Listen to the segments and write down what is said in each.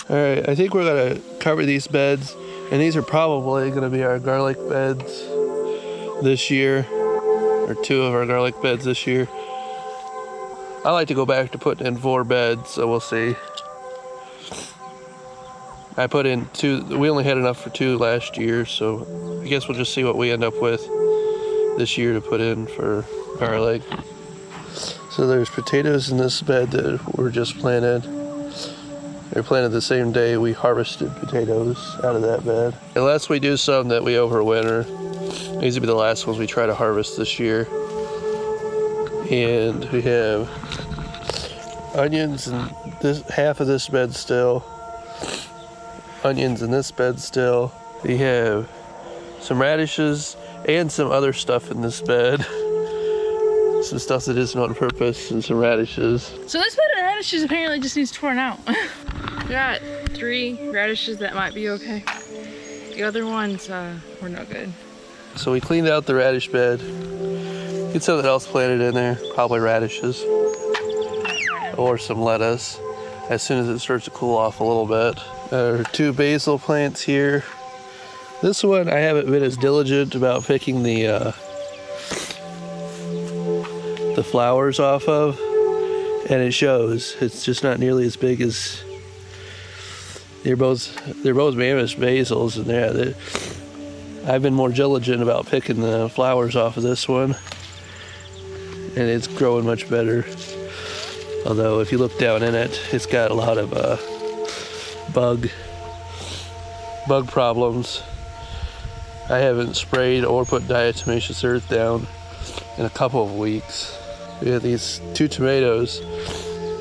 All right, I think we're gonna cover these beds, and these are probably gonna be our garlic beds this year, or 2 of our garlic beds this year. I like to go back to putting in 4 beds, so we'll see. I put in 2, we only had enough for 2 last year, so I guess we'll just see what we end up with this year to put in for garlic. So there's potatoes in this bed that were just planted. They're planted the same day we harvested potatoes out of that bed. Unless we do some that we overwinter. These will be the last ones we try to harvest this year. And we have onions in this half of this bed still. Onions in this bed still. We have some radishes and some other stuff in this bed. Some stuff that isn't on purpose and some radishes. So this bed of radishes apparently just needs torn out. We got 3 radishes that might be okay. The other ones were no good. So we cleaned out the radish bed. Get something else planted in there, probably radishes or some lettuce as soon as it starts to cool off a little bit. There are 2 basil plants here. This one I haven't been as diligent about picking the flowers off of, and it shows. It's just not nearly as big as they're both mammoth basils, and I've been more diligent about picking the flowers off of this one, and it's growing much better. Although if you look down in it, it's got a lot of bug problems. I haven't sprayed or put diatomaceous earth down in a couple of weeks. We have these 2 tomatoes,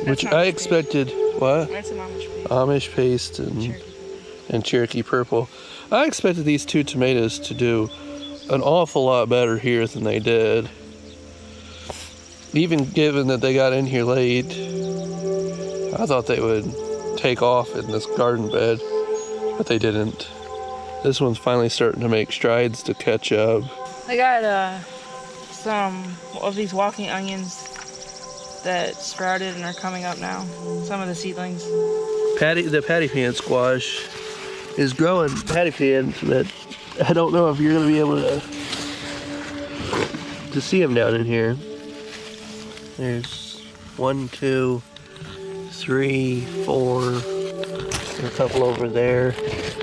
which I expected. What? That's an Amish paste and Cherokee purple. I expected these 2 tomatoes to do an awful lot better here than they did. Even given that they got in here late, I thought they would take off in this garden bed, but they didn't. This one's finally starting to make strides to catch up. I got some of these walking onions that sprouted and are coming up now. Some of the seedlings. The patty pan squash is growing patty pans, but I don't know if you're going to be able to see them down in here. There's 1, 2, 3, 4. There's a couple over there.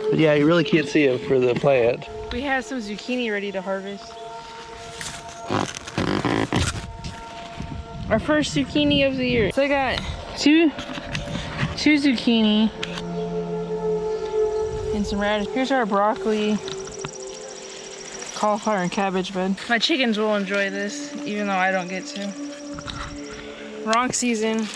But yeah, you really can't see them for the plant. We have some zucchini ready to harvest. Our first zucchini of the year. So I got two zucchini and some radish. Here's our broccoli, cauliflower, and cabbage bed. My chickens will enjoy this, even though I don't get to. Wrong season.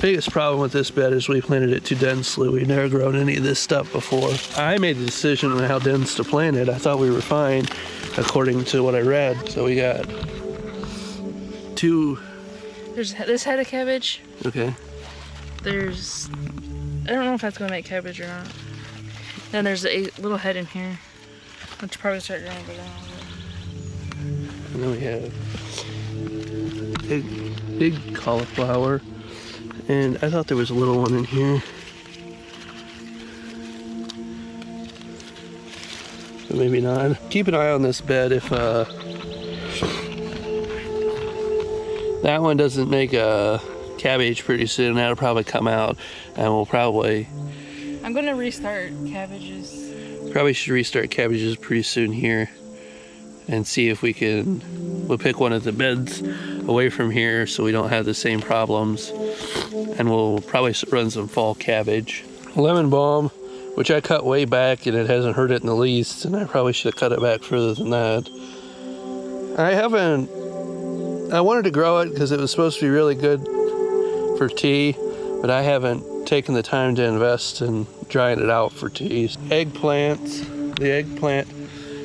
Biggest problem with this bed is we planted it too densely. We've never grown any of this stuff before. I made the decision on how dense to plant it. I thought we were fine according to what I read. So we got 2. There's this head of cabbage. Okay. There's, I don't know if that's gonna make cabbage or not. Then there's a little head in here, which probably start growing over there. And then we have big cauliflower. And I thought there was a little one in here. But maybe not. Keep an eye on this bed. If that one doesn't make a cabbage pretty soon, that'll probably come out. And we'll probably... I'm gonna restart cabbages. Probably should restart cabbages pretty soon here. And see if we can... We'll pick one of the beds away from here so we don't have the same problems. And we'll probably run some fall cabbage. Lemon balm, which I cut way back and it hasn't hurt it in the least, and I probably should have cut it back further than that. I wanted to grow it because it was supposed to be really good for tea, but I haven't taken the time to invest in drying it out for tea. Eggplants. The eggplant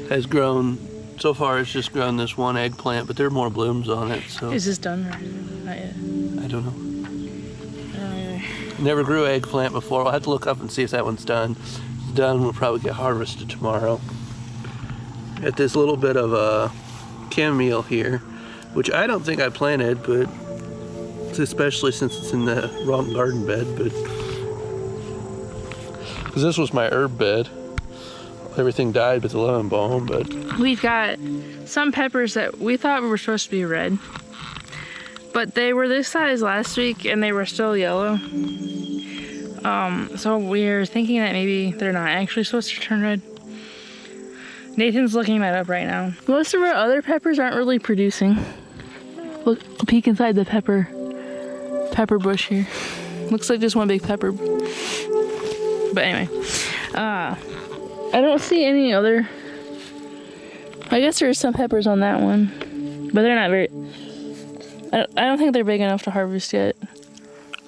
has grown, so far it's just grown this one eggplant, but there are more blooms on it. So Is this done or not yet? I don't know. Never grew eggplant before. I'll have to look up and see if that one's done. done, we'll probably get harvested tomorrow. Got this little bit of a chamomile here, which I don't think I planted, but especially since it's in the wrong garden bed, but because this was my herb bed. Everything died but the lemon balm, but we've got some peppers that we thought were supposed to be red, but they were this size last week and they were still yellow. So we're thinking that maybe they're not actually supposed to turn red. Nathan's looking that up right now. Most of our other peppers aren't really producing. Look, peek inside the pepper bush here. Looks like just one big pepper. But anyway, I don't see any other. I guess there's some peppers on that one, but they're not very. I don't think they're big enough to harvest yet.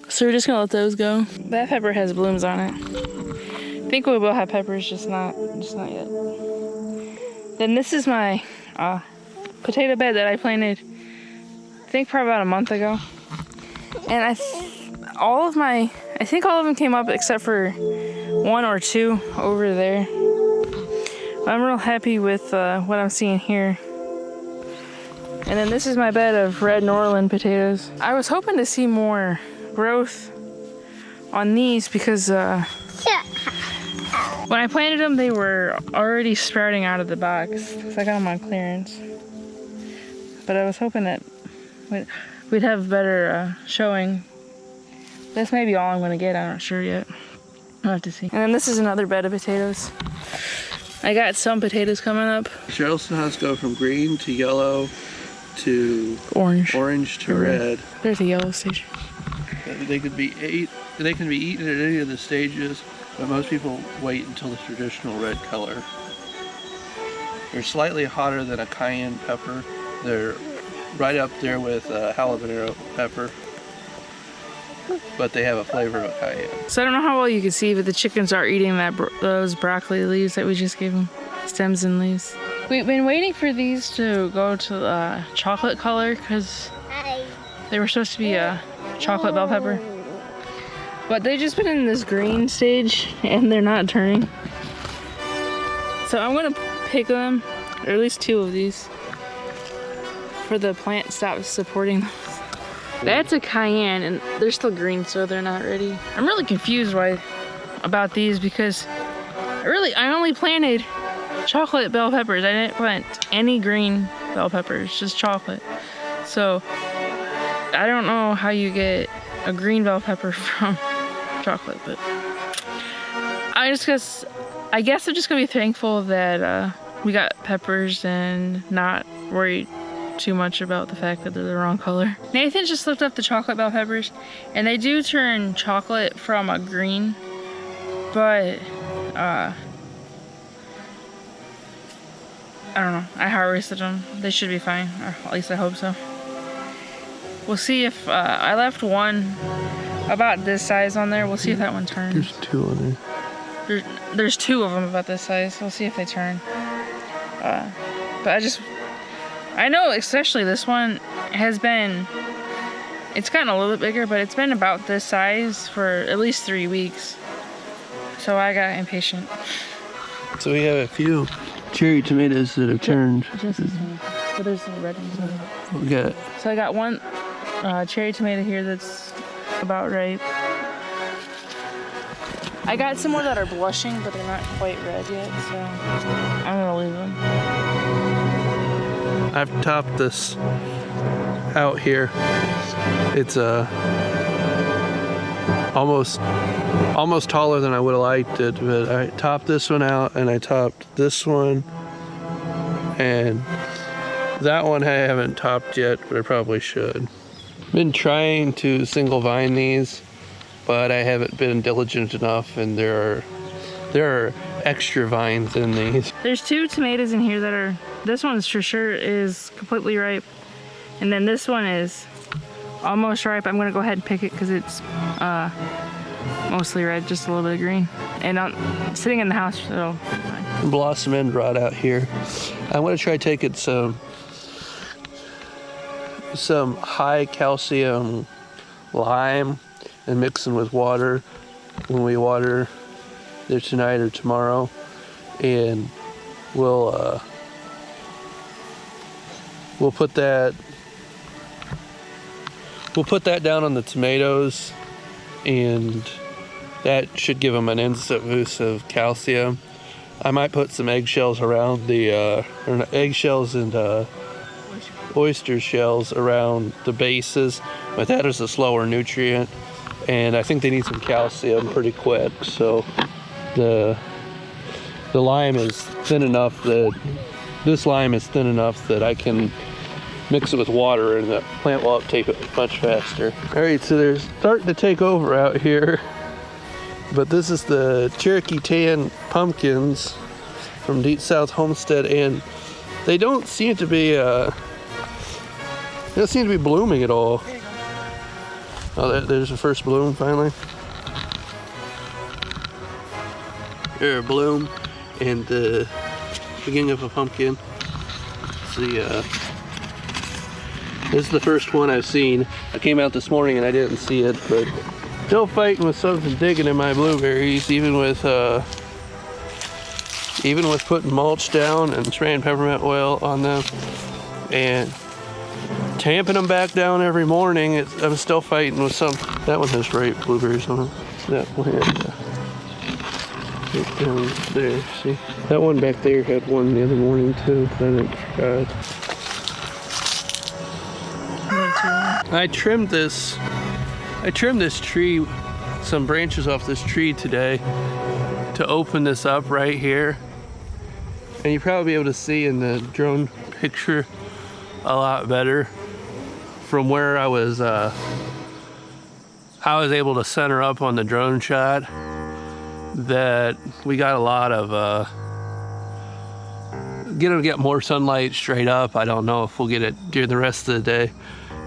So we're just gonna let those go. That pepper has blooms on it. I think we will have peppers, just not yet. Then this is my potato bed that I planted, I think probably about a month ago. And I think all of them came up except for one or two over there. I'm real happy with what I'm seeing here. And then this is my bed of red Norland potatoes. I was hoping to see more growth on these because when I planted them, they were already sprouting out of the box. So I got them on clearance. But I was hoping that we'd have better showing. This may be all I'm gonna get, I'm not sure yet. I'll have to see. And then this is another bed of potatoes. I got some potatoes coming up. Charleston House go from green to yellow to orange to red. There's a yellow stage. They can be eaten at any of the stages, but most people wait until the traditional red color. They're slightly hotter than a cayenne pepper. They're right up there with habanero pepper, but they have a flavor of cayenne. So I don't know how well you can see, but the chickens are eating those broccoli leaves that we just gave them, stems and leaves. We've been waiting for these to go to chocolate color because they were supposed to be a chocolate bell pepper. But they've just been in this green stage and they're not turning. So I'm gonna pick them, or at least two of these, for the plant stops supporting them. That's a cayenne and they're still green, so they're not ready. I'm really confused about these because I only planted chocolate bell peppers. I didn't plant any green bell peppers, just chocolate. So I don't know how you get a green bell pepper from chocolate, but I guess I'm just gonna be thankful that we got peppers and not worried too much about the fact that they're the wrong color. Nathan just looked up the chocolate bell peppers and they do turn chocolate from a green, but I don't know. I harvested them. They should be fine, or at least I hope so. We'll see if I left one about this size on there. We'll see if that one turns. There's two on there. There's two of them about this size. We'll see if they turn. But I know especially this one it's gotten a little bit bigger, but it's been about this size for at least 3 weeks. So I got impatient. So we have a few cherry tomatoes that have turned. Just this one. But there's some red ones. We got. So I got one cherry tomato here that's about ripe. I got some more that are blushing, but they're not quite red yet, so I'm gonna leave them. I've topped this out here. It's almost taller than I would have liked it, but I topped this one out and I topped this one, and that one I haven't topped yet, but I probably should. Been trying to single vine these, but I haven't been diligent enough, and there are extra vines in these. There's 2 tomatoes in here that are, this one's for sure is completely ripe, and then this one is almost ripe. I'm gonna go ahead and pick it because it's mostly red, just a little bit of green. And I'm sitting in the house, so fine. Blossom end rot out here. I'm gonna try taking some high calcium lime and mixing with water when we water either tonight or tomorrow, and we'll put that down on the tomatoes, and that should give them an instant boost of calcium. I might put some eggshells around the eggshells and oyster shells around the bases, but that is a slower nutrient, and I think they need some calcium pretty quick. So the lime is thin enough that I can mix it with water and the plant will uptake it much faster. All right, so they're starting to take over out here, but this is the Cherokee Tan pumpkins from Deep South Homestead, and they don't seem to be blooming at all. Oh, there's the first bloom finally. There's a bloom and the beginning of a pumpkin. This is the first one I've seen. I came out this morning and I didn't see it, but still fighting with something digging in my blueberries, even with putting mulch down and spraying peppermint oil on them and tamping them back down every morning. I'm still fighting with some. That one has ripe blueberries on it. That one had right down there. See, that one back there had one the other morning too. But I didn't forgot. I trimmed this tree, some branches off this tree today to open this up right here. And you'll probably be able to see in the drone picture a lot better from where I was able to center up on the drone shot, that we got a lot of gonna get more sunlight straight up. I don't know if we'll get it during the rest of the day.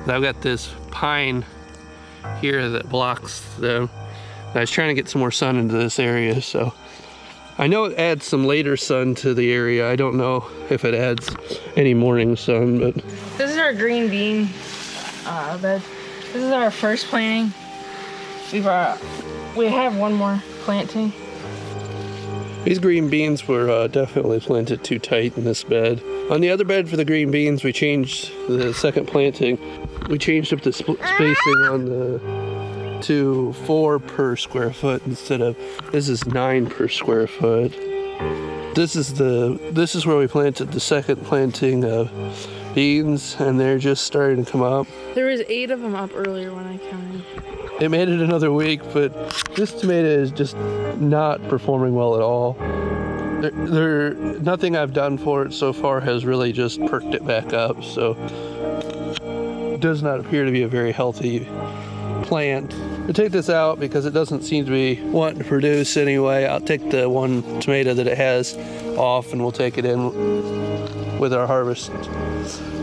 I've got this pine here that blocks them. I was trying to get some more sun into this area, so I know it adds some later sun to the area. I don't know if it adds any morning sun, but this is our green bean bed. This is our first planting. We have one more planting. These green beans were definitely planted too tight in this bed. On the other bed for the green beans, we changed the second planting. We changed up the spacing on to 4 per square foot instead of, this is 9 per square foot. This is where we planted the second planting of beans, and they're just starting to come up. There was 8 of them up earlier when I counted. It made it another week, but this tomato is just not performing well at all. Nothing I've done for it so far has really just perked it back up, so it does not appear to be a very healthy plant. We'll take this out because it doesn't seem to be wanting to produce anyway. I'll take the one tomato that it has off and we'll take it in with our harvest.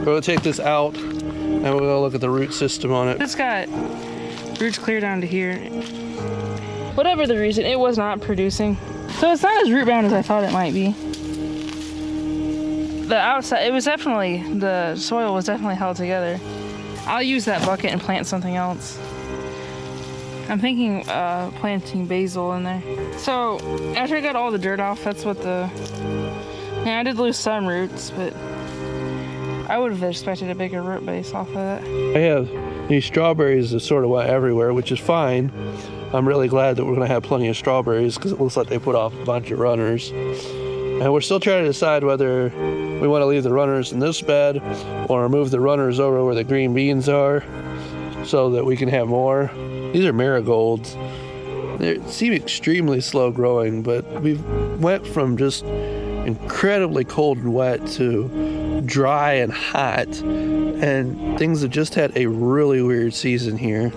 We'll take this out and we'll look at the root system on it. It's got roots clear down to here. Whatever the reason, it was not producing. So it's not as root bound as I thought it might be. The outside, the soil was definitely held together. I'll use that bucket and plant something else. I'm thinking planting basil in there. So after I got all the dirt off, that's what I did lose some roots, but I would have expected a bigger root base off of that. I have these strawberries that sort of went everywhere, which is fine. I'm really glad that we're going to have plenty of strawberries because it looks like they put off a bunch of runners. And we're still trying to decide whether we want to leave the runners in this bed or move the runners over where the green beans are so that we can have more. These are marigolds. They seem extremely slow growing, but we went from just incredibly cold and wet to dry and hot, and things have just had a really weird season here.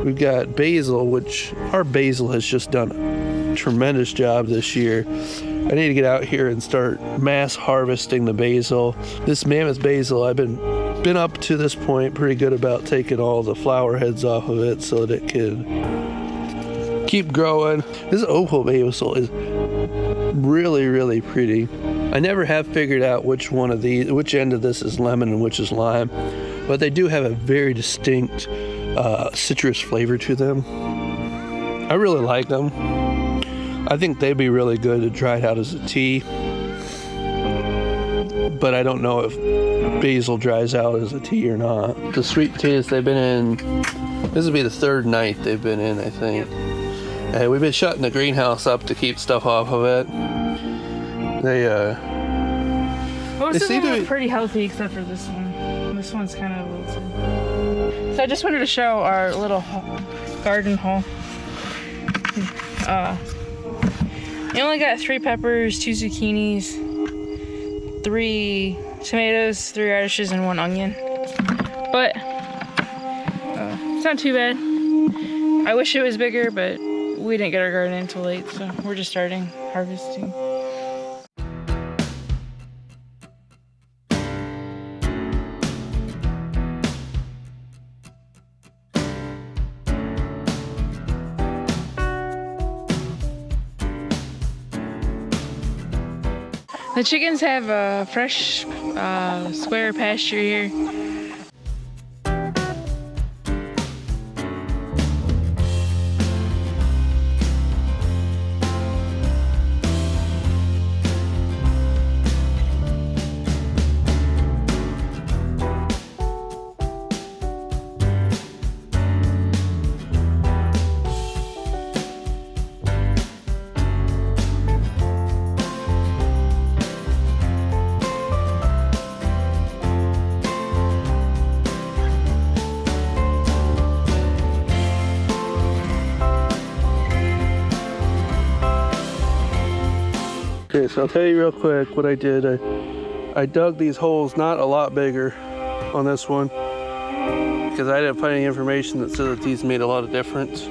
We've got basil, which our basil has just done a tremendous job this year. I need to get out here and start mass harvesting the basil. This mammoth basil, I've been up to this point pretty good about taking all the flower heads off of it so that it can keep growing. This opal basil is really, really pretty. I never have figured out which end of this is lemon and which is lime, but they do have a very distinct citrus flavor to them. I really like them. I think they'd be really good to try it out as a tea. But I don't know if basil dries out as a tea or not. The sweet potatoes they've been in, this will be the third night they've been in, I think. Hey, we've been shutting the greenhouse up to keep stuff off of it. Most of seem them to are be pretty healthy except for this one. This one's kind of wilted. So I just wanted to show our little garden haul. We only got 3 peppers, 2 zucchinis, 3 tomatoes, 3 radishes, and 1 onion. But it's not too bad. I wish it was bigger, but we didn't get our garden until late, so we're just starting harvesting. The chickens have a fresh, square pasture here. Okay, so I'll tell you real quick what I did. I dug these holes not a lot bigger on this one because I didn't find any information that said that these made a lot of difference.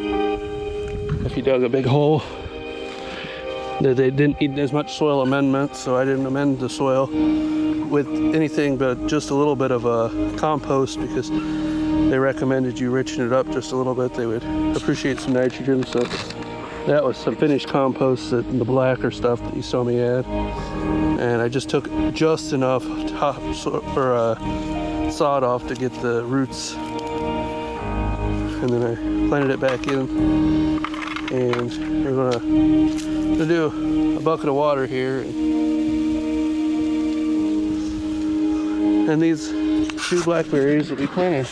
If you dug a big hole, that they didn't need as much soil amendment, so I didn't amend the soil with anything but just a little bit of a compost because they recommended you richen it up just a little bit. They would appreciate some nitrogen, so that was some finished compost, the blacker stuff that you saw me add. And I just took just enough sod off to get the roots. And then I planted it back in. And we're gonna do a bucket of water here. And these 2 blackberries will be planted.